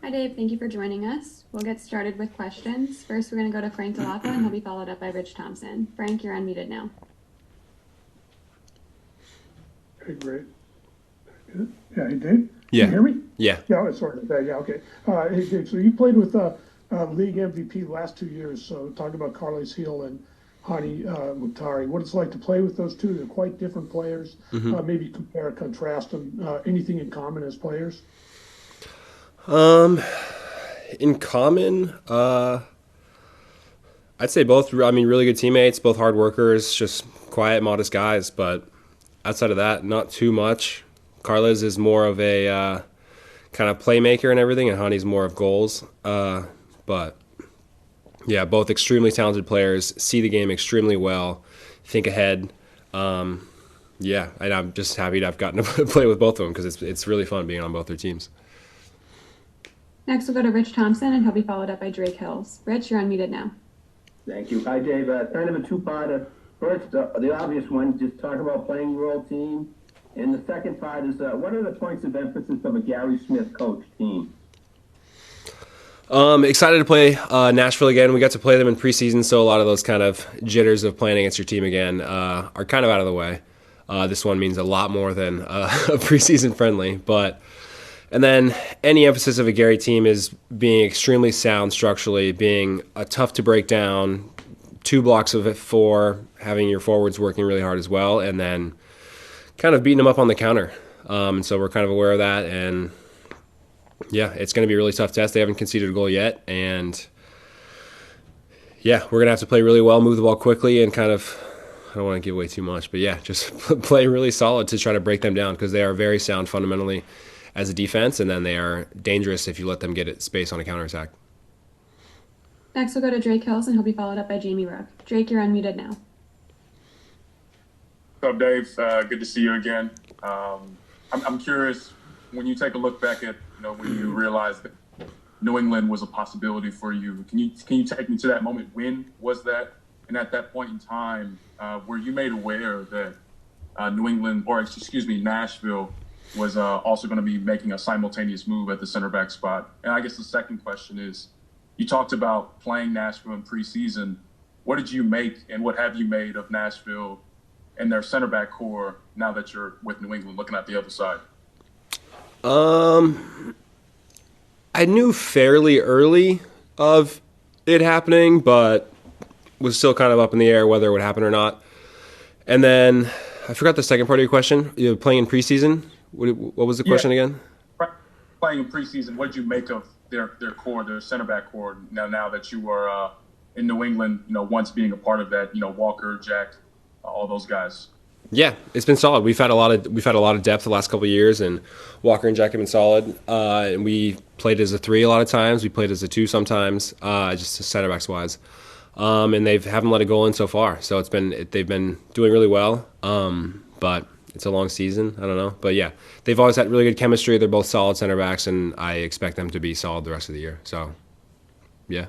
Hi, Dave. Thank you for joining us. We'll get started with questions. First, we're going to go to Frank Delapa, and he'll be followed up by Rich Thompson. Frank, you're unmuted now. Okay, great. Yeah, hey, Dave? Yeah. Can you hear me? Yeah. Yeah, sorry. Yeah, okay. Hey, Dave, so you played with league MVP the last 2 years, so talk about Carles Hill and Hani Muhtari. What it's like to play with those two. They're quite different players. Maybe compare, contrast them. Anything in common as players? In common, I'd say both. I mean, really good teammates, both hard workers, just quiet, modest guys. But outside of that, not too much. Carlos is more of a kind of playmaker and everything, and Hani's more of goals. But yeah, both extremely talented players, see the game extremely well, think ahead. Yeah, and I'm just happy to have gotten to play with both of them because it's really fun being on both their teams. Next, we'll go to Rich Thompson, and he'll be followed up by Drake Hills. Rich, you're unmuted now. Thank you. Hi, Dave. Kind of a two-parter. First, the obvious one, just talk about playing your old team. And the second part is, what are the points of emphasis of a Gary Smith coach team? Excited to play Nashville again. We got to play them in preseason, so a lot of those kind of jitters of playing against your team again are kind of out of the way. This one means a lot more than a preseason friendly, and then any emphasis of a Gary team is being extremely sound structurally, being tough to break down, 2 blocks of it, 4, having your forwards working really hard as well, and then kind of beating them up on the counter. And so we're kind of aware of that, and yeah, it's going to be a really tough test. They haven't conceded a goal yet, and yeah, we're going to have to play really well, move the ball quickly, and kind of, I don't want to give away too much, but yeah, just play really solid to try to break them down because they are very sound fundamentally as a defense, and then they are dangerous if you let them get it space on a counterattack. Next, we'll go to Drake Hills, and he'll be followed up by Jamie Rook. Drake, you're unmuted now. What's up, Dave? Good to see you again. I'm curious, when you take a look back at, when you realized that New England was a possibility for you, can you take me to that moment? When was that? And at that point in time, were you made aware that Nashville was also going to be making a simultaneous move at the center back spot? And I guess the second question is, you talked about playing Nashville in preseason. What did you make and what have you made of Nashville and their center back core now that you're with New England, looking at the other side? I knew fairly early of it happening, but was still kind of up in the air whether it would happen or not. And then I forgot the second part of your question. You were playing in preseason? What was the question again? Playing in preseason, what did you make of their core, their center back core, now that you were in New England, once being a part of that, Walker, Jack, all those guys? Yeah, it's been solid. We've had a lot of depth the last couple of years, and Walker and Jack have been solid. And we played as a 3 a lot of times. We played as a 2 sometimes, just center backs wise. And they haven't let a goal in so far. So they've been doing really well. But it's a long season. I don't know. But yeah, they've always had really good chemistry. They're both solid center backs, and I expect them to be solid the rest of the year. So, yeah.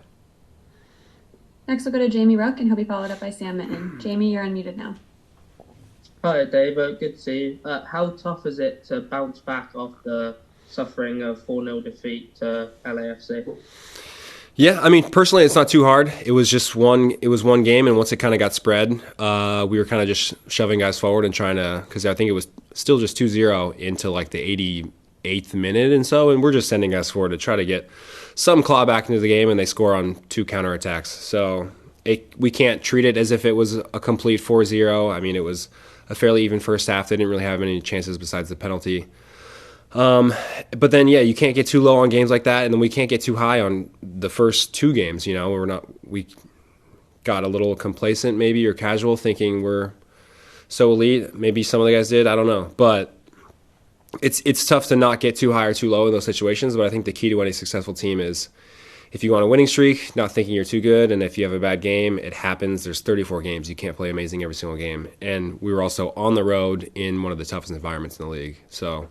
Next, we'll go to Jamie Rook, and he'll be followed up by Sam Minton. Jamie, you're unmuted now. Hi, Dave. Good to see you. How tough is it to bounce back off the suffering of 4-0 defeat to LAFC? Yeah, I mean, personally, it's not too hard. It was one game, and once it kind of got spread, we were kind of just shoving guys forward and trying to, because I think it was still just 2-0 into like the 88th minute and so, and we're just sending guys forward to try to get some claw back into the game, and they score on 2 counterattacks. So we can't treat it as if it was a complete 4-0. I mean, it was a fairly even first half. They didn't really have any chances besides the penalty. But then, yeah, you can't get too low on games like that, and then we can't get too high on the first 2 games. We got a little complacent maybe or casual, thinking we're so elite. Maybe some of the guys did, I don't know. But it's tough to not get too high or too low in those situations. But I think the key to any successful team is if you go on a winning streak, not thinking you're too good, and if you have a bad game, it happens. There's 34 games. You can't play amazing every single game. And we were also on the road in one of the toughest environments in the league. So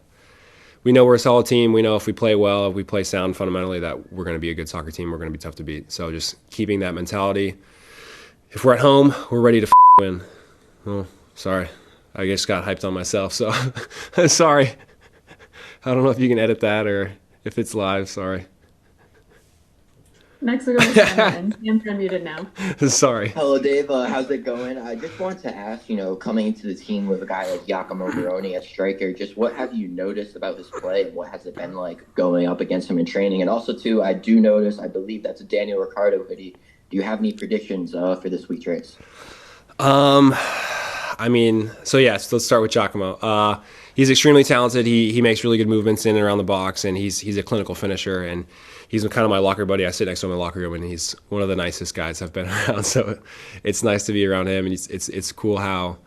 we know we're a solid team. We know if we play well, if we play sound fundamentally, that we're going to be a good soccer team. We're going to be tough to beat. So just keeping that mentality. If we're at home, we're ready to win. Oh, sorry. I just got hyped on myself, so sorry. I don't know if you can edit that or if it's live. Sorry. Next we'll go to Sam. Sam's unmuted now. Sorry. Hello, Dave. How's it going? I just wanted to ask, coming into the team with a guy like Giacomo Baroni at striker, just what have you noticed about his play? What has it been like going up against him in training? And also, too, I do notice, I believe that's a Daniel Ricciardo hoodie. Do you have any predictions for this week's race? Let's start with Giacomo. He's extremely talented. He makes really good movements in and around the box, and he's a clinical finisher, and he's kind of my locker buddy. I sit next to him in the locker room, and he's one of the nicest guys I've been around. So it's nice to be around him, and it's cool how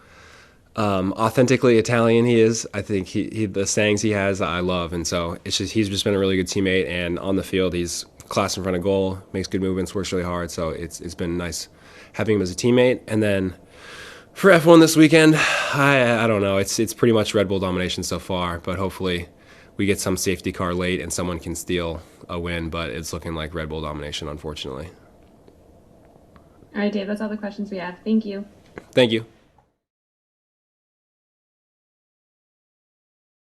authentically Italian he is. I think the sayings he has I love, and so he's just been a really good teammate. And on the field, he's class in front of goal, makes good movements, works really hard. So it's been nice having him as a teammate. And then for F1 this weekend, I don't know. It's pretty much Red Bull domination so far, but hopefully we get some safety car late and someone can steal a win, but it's looking like Red Bull domination, unfortunately. All right, Dave, that's all the questions we have. Thank you. Thank you.